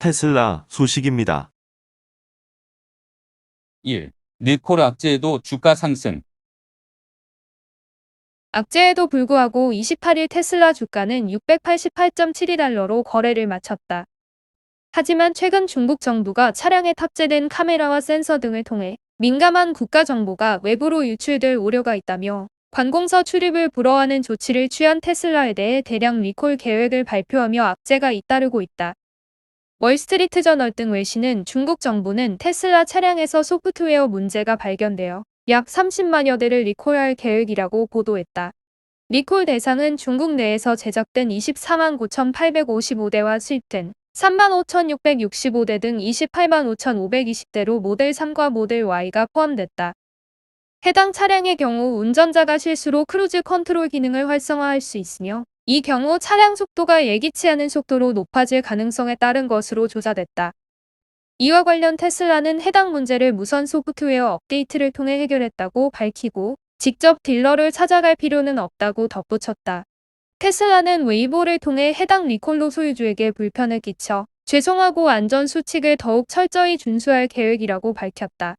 테슬라 소식입니다. 1. 리콜 악재에도 주가 상승. 악재에도 불구하고 28일 테슬라 주가는 688.72달러로 거래를 마쳤다. 하지만 최근 중국 정부가 차량에 탑재된 카메라와 센서 등을 통해 민감한 국가 정보가 외부로 유출될 우려가 있다며 관공서 출입을 불허하는 조치를 취한 테슬라에 대해 대량 리콜 계획을 발표하며 악재가 잇따르고 있다. 월스트리트 저널 등 외신은 중국 정부는 테슬라 차량에서 소프트웨어 문제가 발견되어 약 30만여 대를 리콜할 계획이라고 보도했다. 리콜 대상은 중국 내에서 제작된 24만 9,855대와 수입된 3만 5,665대 등 28만 5,520대로 모델 3과 모델 Y가 포함됐다. 해당 차량의 경우 운전자가 실수로 크루즈 컨트롤 기능을 활성화할 수 있으며 이 경우 차량 속도가 예기치 않은 속도로 높아질 가능성에 따른 것으로 조사됐다. 이와 관련 테슬라는 해당 문제를 무선 소프트웨어 업데이트를 통해 해결했다고 밝히고 직접 딜러를 찾아갈 필요는 없다고 덧붙였다. 테슬라는 웨이보를 통해 해당 리콜로 소유주에게 불편을 끼쳐 죄송하고 안전 수칙을 더욱 철저히 준수할 계획이라고 밝혔다.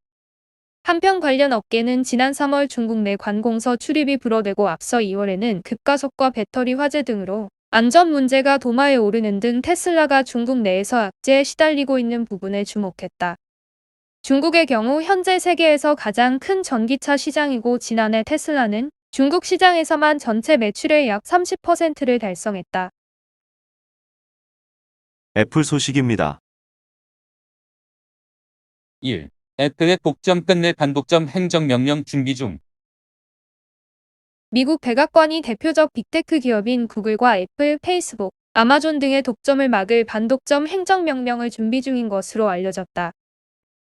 한편 관련 업계는 지난 3월 중국 내 관공서 출입이 불허되고 앞서 2월에는 급가속과 배터리 화재 등으로 안전 문제가 도마에 오르는 등 테슬라가 중국 내에서 악재에 시달리고 있는 부분에 주목했다. 중국의 경우 현재 세계에서 가장 큰 전기차 시장이고 지난해 테슬라는 중국 시장에서만 전체 매출의 약 30%를 달성했다. 애플 소식입니다. 1. 애플의 독점 끝내 반독점 행정명령 준비 중. 미국 백악관이 대표적 빅테크 기업인 구글과 애플, 페이스북, 아마존 등의 독점을 막을 반독점 행정명령을 준비 중인 것으로 알려졌다.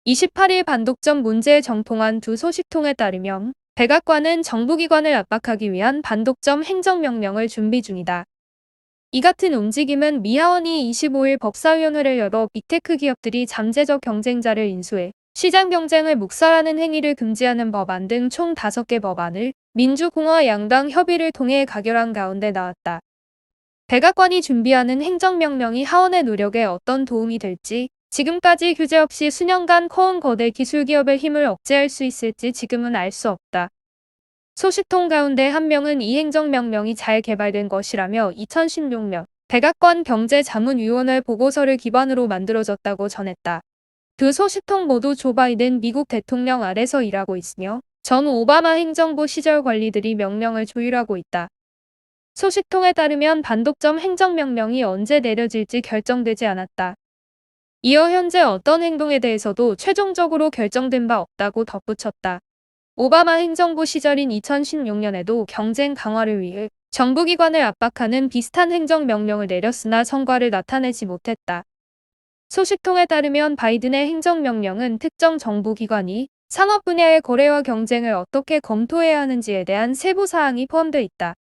28일 반독점 문제에 정통한 두 소식통에 따르면 백악관은 정부기관을 압박하기 위한 반독점 행정명령을 준비 중이다. 이 같은 움직임은 미 하원이 25일 법사위원회를 열어 빅테크 기업들이 잠재적 경쟁자를 인수해 시장 경쟁을 묵살하는 행위를 금지하는 법안 등 총 5개 법안을 민주공화 양당 협의를 통해 가결한 가운데 나왔다. 백악관이 준비하는 행정명령이 하원의 노력에 어떤 도움이 될지, 지금까지 규제 없이 수년간 커온 거대 기술기업의 힘을 억제할 수 있을지 지금은 알 수 없다. 소식통 가운데 한 명은 이 행정명령이 잘 개발된 것이라며 2016년 백악관 경제자문위원회 보고서를 기반으로 만들어졌다고 전했다. 두 소식통 모두 조 바이든 미국 대통령 아래서 일하고 있으며 전 오바마 행정부 시절 관리들이 명령을 조율하고 있다. 소식통에 따르면 반독점 행정명령이 언제 내려질지 결정되지 않았다. 이어 현재 어떤 행동에 대해서도 최종적으로 결정된 바 없다고 덧붙였다. 오바마 행정부 시절인 2016년에도 경쟁 강화를 위해 정부기관을 압박하는 비슷한 행정명령을 내렸으나 성과를 나타내지 못했다. 소식통에 따르면 바이든의 행정명령은 특정 정부기관이 산업 분야의 거래와 경쟁을 어떻게 검토해야 하는지에 대한 세부 사항이 포함되어 있다.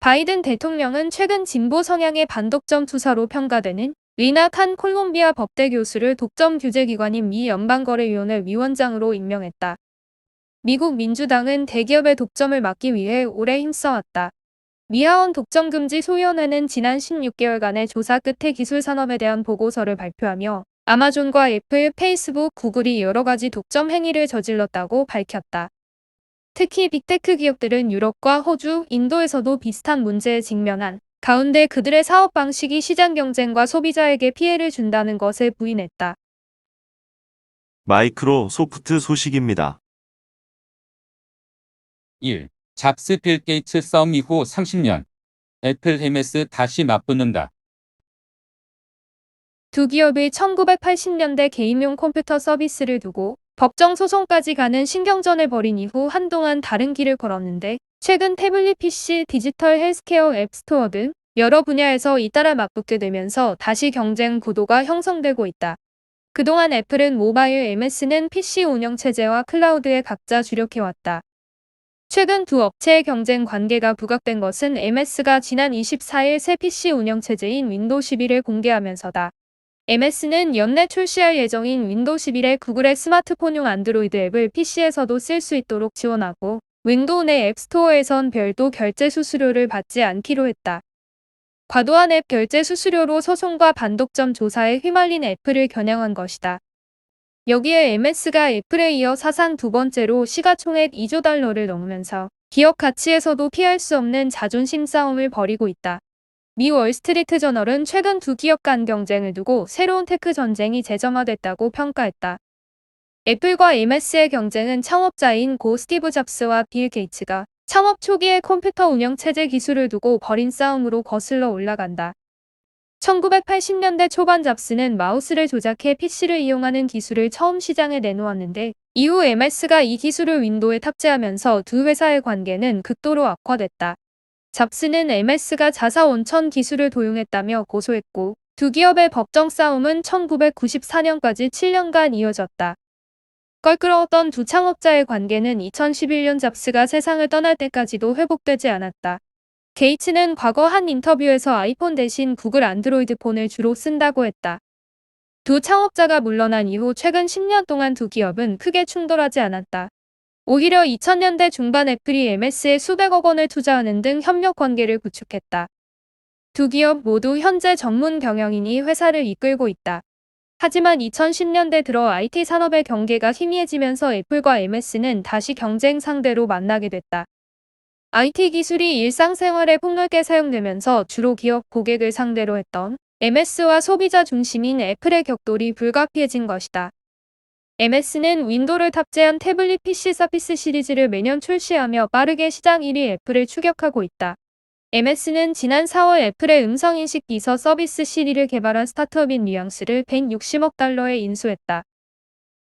바이든 대통령은 최근 진보 성향의 반독점 투사로 평가되는 리나 칸 콜롬비아 법대 교수를 독점 규제기관인 미 연방거래위원회 위원장으로 임명했다. 미국 민주당은 대기업의 독점을 막기 위해 오래 힘써왔다. 미하원 독점금지 소위원회는 지난 16개월간의 조사 끝에 기술산업에 대한 보고서를 발표하며 아마존과 애플, 페이스북, 구글이 여러 가지 독점 행위를 저질렀다고 밝혔다. 특히 빅테크 기업들은 유럽과 호주, 인도에서도 비슷한 문제에 직면한 가운데 그들의 사업 방식이 시장 경쟁과 소비자에게 피해를 준다는 것을 부인했다. 마이크로소프트 소식입니다. 1. 잡스 빌 게이츠 싸움 이후 30년. 애플 MS 다시 맞붙는다. 두 기업이 1980년대 개인용 컴퓨터 서비스를 두고 법정 소송까지 가는 신경전을 벌인 이후 한동안 다른 길을 걸었는데 최근 태블릿 PC, 디지털 헬스케어 앱스토어 등 여러 분야에서 잇따라 맞붙게 되면서 다시 경쟁 구도가 형성되고 있다. 그동안 애플은 모바일, MS는 PC 운영체제와 클라우드에 각자 주력해왔다. 최근 두 업체의 경쟁 관계가 부각된 것은 MS가 지난 24일 새 PC 운영체제인 윈도우 11을 공개하면서다. MS는 연내 출시할 예정인 윈도우 11에 구글의 스마트폰용 안드로이드 앱을 PC에서도 쓸 수 있도록 지원하고 윈도우 내 앱스토어에선 별도 결제 수수료를 받지 않기로 했다. 과도한 앱 결제 수수료로 소송과 반독점 조사에 휘말린 애플을 겨냥한 것이다. 여기에 MS가 애플에 이어 사상 두 번째로 시가총액 2조 달러를 넘으면서 기업 가치에서도 피할 수 없는 자존심 싸움을 벌이고 있다. 미 월스트리트 저널은 최근 두 기업 간 경쟁을 두고 새로운 테크 전쟁이 재점화됐다고 평가했다. 애플과 MS의 경쟁은 창업자인 고 스티브 잡스와 빌 게이츠가 창업 초기에 컴퓨터 운영 체제 기술을 두고 벌인 싸움으로 거슬러 올라간다. 1980년대 초반 잡스는 마우스를 조작해 PC를 이용하는 기술을 처음 시장에 내놓았는데 이후 MS가 이 기술을 윈도우에 탑재하면서 두 회사의 관계는 극도로 악화됐다. 잡스는 MS가 자사 원천 기술을 도용했다며 고소했고 두 기업의 법정 싸움은 1994년까지 7년간 이어졌다. 껄끄러웠던 두 창업자의 관계는 2011년 잡스가 세상을 떠날 때까지도 회복되지 않았다. 게이츠는 과거 한 인터뷰에서 아이폰 대신 구글 안드로이드 폰을 주로 쓴다고 했다. 두 창업자가 물러난 이후 최근 10년 동안 두 기업은 크게 충돌하지 않았다. 오히려 2000년대 중반 애플이 MS에 수백억 원을 투자하는 등 협력 관계를 구축했다. 두 기업 모두 현재 전문 경영인이 회사를 이끌고 있다. 하지만 2010년대 들어 IT 산업의 경계가 희미해지면서 애플과 MS는 다시 경쟁 상대로 만나게 됐다. IT 기술이 일상생활에 폭넓게 사용되면서 주로 기업 고객을 상대로 했던 MS와 소비자 중심인 애플의 격돌이 불가피해진 것이다. MS는 윈도우를 탑재한 태블릿 PC 서피스 시리즈를 매년 출시하며 빠르게 시장 1위 애플을 추격하고 있다. MS는 지난 4월 애플의 음성인식 비서 서비스 시리를 개발한 스타트업인 뉘앙스를 160억 달러에 인수했다.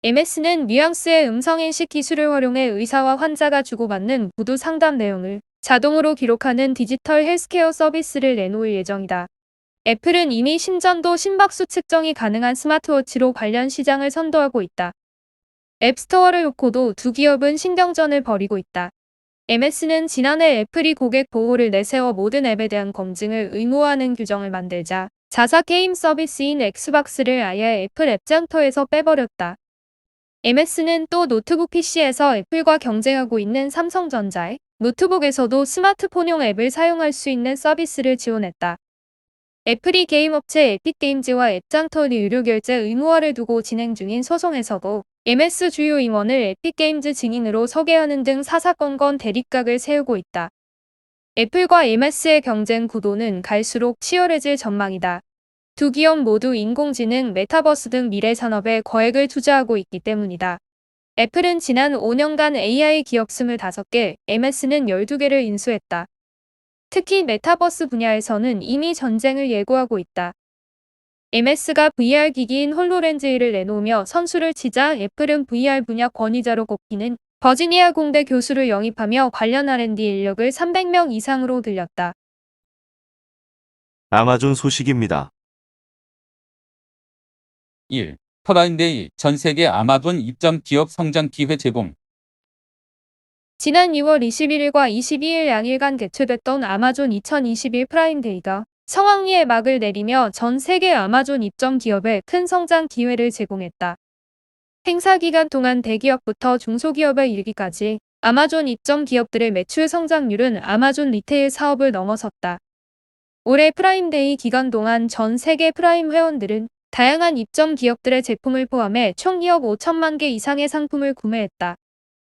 MS는 뉘앙스의 음성인식 기술을 활용해 의사와 환자가 주고받는 구두 상담 내용을 자동으로 기록하는 디지털 헬스케어 서비스를 내놓을 예정이다. 애플은 이미 심전도 심박수 측정이 가능한 스마트워치로 관련 시장을 선도하고 있다. 앱스토어를 놓고도 두 기업은 신경전을 벌이고 있다. MS는 지난해 애플이 고객 보호를 내세워 모든 앱에 대한 검증을 의무화하는 규정을 만들자 자사 게임 서비스인 엑스박스를 아예 애플 앱장터에서 빼버렸다. MS는 또 노트북 PC에서 애플과 경쟁하고 있는 삼성전자의 노트북에서도 스마트폰용 앱을 사용할 수 있는 서비스를 지원했다. 애플이 게임 업체 에픽게임즈와 앱장터 유료 결제 의무화를 두고 진행 중인 소송에서도 MS 주요 임원을 에픽게임즈 증인으로 서계하는 등 사사건건 대립각을 세우고 있다. 애플과 MS의 경쟁 구도는 갈수록 치열해질 전망이다. 두 기업 모두 인공지능, 메타버스 등 미래 산업에 거액을 투자하고 있기 때문이다. 애플은 지난 5년간 AI 기업 25개, MS는 12개를 인수했다. 특히 메타버스 분야에서는 이미 전쟁을 예고하고 있다. MS가 VR 기기인 홀로렌즈를 내놓으며 선수를 치자 애플은 VR 분야 권위자로 꼽히는 버지니아 공대 교수를 영입하며 관련 R&D 인력을 300명 이상으로 늘렸다. 아마존 소식입니다. 1. 프라임데이 전 세계 아마존 입점 기업 성장 기회 제공. 지난 2월 21일과 22일 양일간 개최됐던 아마존 2021 프라임데이가 성황리에 막을 내리며 전 세계 아마존 입점 기업에 큰 성장 기회를 제공했다. 행사 기간 동안 대기업부터 중소기업에 이르기까지 아마존 입점 기업들의 매출 성장률은 아마존 리테일 사업을 넘어섰다. 올해 프라임데이 기간 동안 전 세계 프라임 회원들은 다양한 입점 기업들의 제품을 포함해 총 2억 5천만 개 이상의 상품을 구매했다.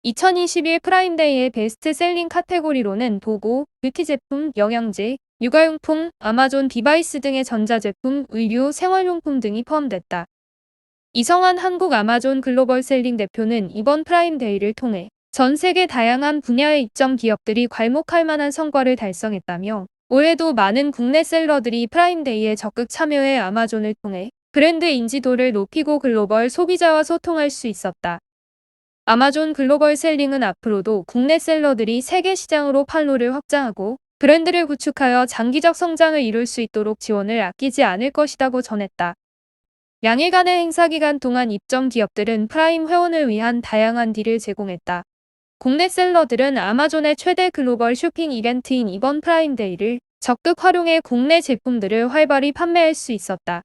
2021 프라임데이의 베스트셀링 카테고리로는 도구, 뷰티 제품, 영양제, 육아용품, 아마존 디바이스 등의 전자제품, 의류, 생활용품 등이 포함됐다. 이성환 한국 아마존 글로벌 셀링 대표는 이번 프라임데이를 통해 전 세계 다양한 분야의 입점 기업들이 괄목할 만한 성과를 달성했다며 올해도 많은 국내 셀러들이 프라임데이에 적극 참여해 아마존을 통해 브랜드 인지도를 높이고 글로벌 소비자와 소통할 수 있었다. 아마존 글로벌 셀링은 앞으로도 국내 셀러들이 세계 시장으로 판로를 확장하고 브랜드를 구축하여 장기적 성장을 이룰 수 있도록 지원을 아끼지 않을 것이라고 전했다. 양일간의 행사 기간 동안 입점 기업들은 프라임 회원을 위한 다양한 딜을 제공했다. 국내 셀러들은 아마존의 최대 글로벌 쇼핑 이벤트인 이번 프라임데이를 적극 활용해 국내 제품들을 활발히 판매할 수 있었다.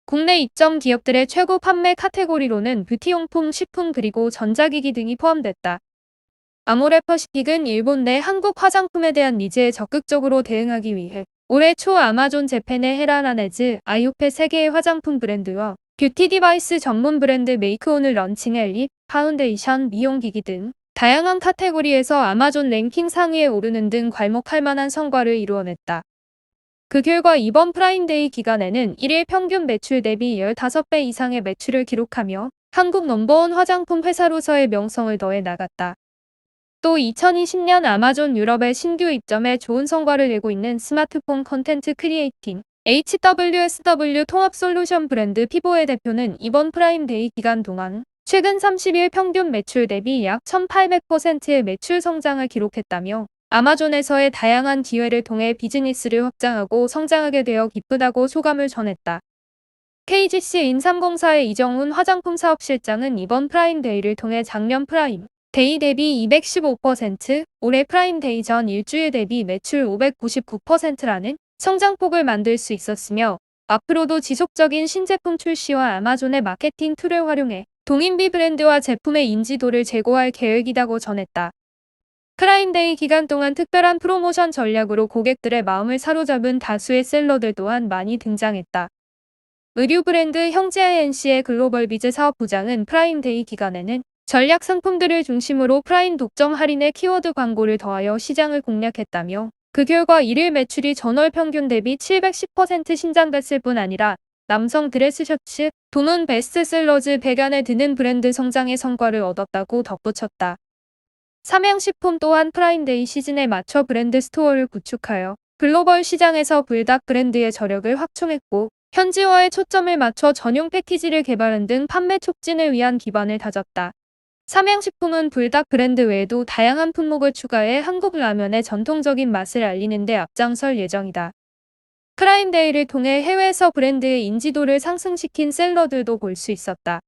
국내 입점 기업들의 최고 판매 카테고리로는 뷰티용품, 식품 그리고 전자기기 등이 포함됐다. 아모레퍼시픽은 일본 내 한국 화장품에 대한 니즈에 적극적으로 대응하기 위해 올해 초 아마존 재팬의 헤라라네즈, 아이오페 세계의 화장품 브랜드와 뷰티 디바이스 전문 브랜드 메이크온을 런칭해 립, 파운데이션, 미용기기 등 다양한 카테고리에서 아마존 랭킹 상위에 오르는 등 괄목할 만한 성과를 이루어냈다. 그 결과 이번 프라임데이 기간에는 1일 평균 매출 대비 15배 이상의 매출을 기록하며 한국 넘버원 화장품 회사로서의 명성을 더해 나갔다. 또 2020년 아마존 유럽의 신규 입점에 좋은 성과를 내고 있는 스마트폰 컨텐츠 크리에이팅 HWSW 통합 솔루션 브랜드 피보의 대표는 이번 프라임데이 기간 동안 최근 30일 평균 매출 대비 약 1800%의 매출 성장을 기록했다며 아마존에서의 다양한 기회를 통해 비즈니스를 확장하고 성장하게 되어 기쁘다고 소감을 전했다. KGC 인삼공사의 이정훈 화장품 사업실장은 이번 프라임데이를 통해 작년 프라임 데이 대비 215%, 올해 프라임데이 전 일주일 대비 매출 599%라는 성장폭을 만들 수 있었으며 앞으로도 지속적인 신제품 출시와 아마존의 마케팅 툴을 활용해 동인비 브랜드와 제품의 인지도를 제고할 계획이라고 전했다. 프라임데이 기간 동안 특별한 프로모션 전략으로 고객들의 마음을 사로잡은 다수의 셀러들 또한 많이 등장했다. 의류 브랜드 형제INC의 글로벌 비즈 사업부장은 프라임데이 기간에는 전략 상품들을 중심으로 프라임 독점 할인의 키워드 광고를 더하여 시장을 공략했다며 그 결과 1일 매출이 전월 평균 대비 710% 신장됐을 뿐 아니라 남성 드레스 셔츠, 도는 베스트셀러즈 100 안에 드는 브랜드 성장의 성과를 얻었다고 덧붙였다. 삼양식품 또한 프라임데이 시즌에 맞춰 브랜드 스토어를 구축하여 글로벌 시장에서 불닭 브랜드의 저력을 확충했고 현지화에 초점을 맞춰 전용 패키지를 개발한 등 판매 촉진을 위한 기반을 다졌다. 삼양식품은 불닭 브랜드 외에도 다양한 품목을 추가해 한국 라면의 전통적인 맛을 알리는 데 앞장설 예정이다. 프라임데이를 통해 해외에서 브랜드의 인지도를 상승시킨 셀러들도 볼 수 있었다.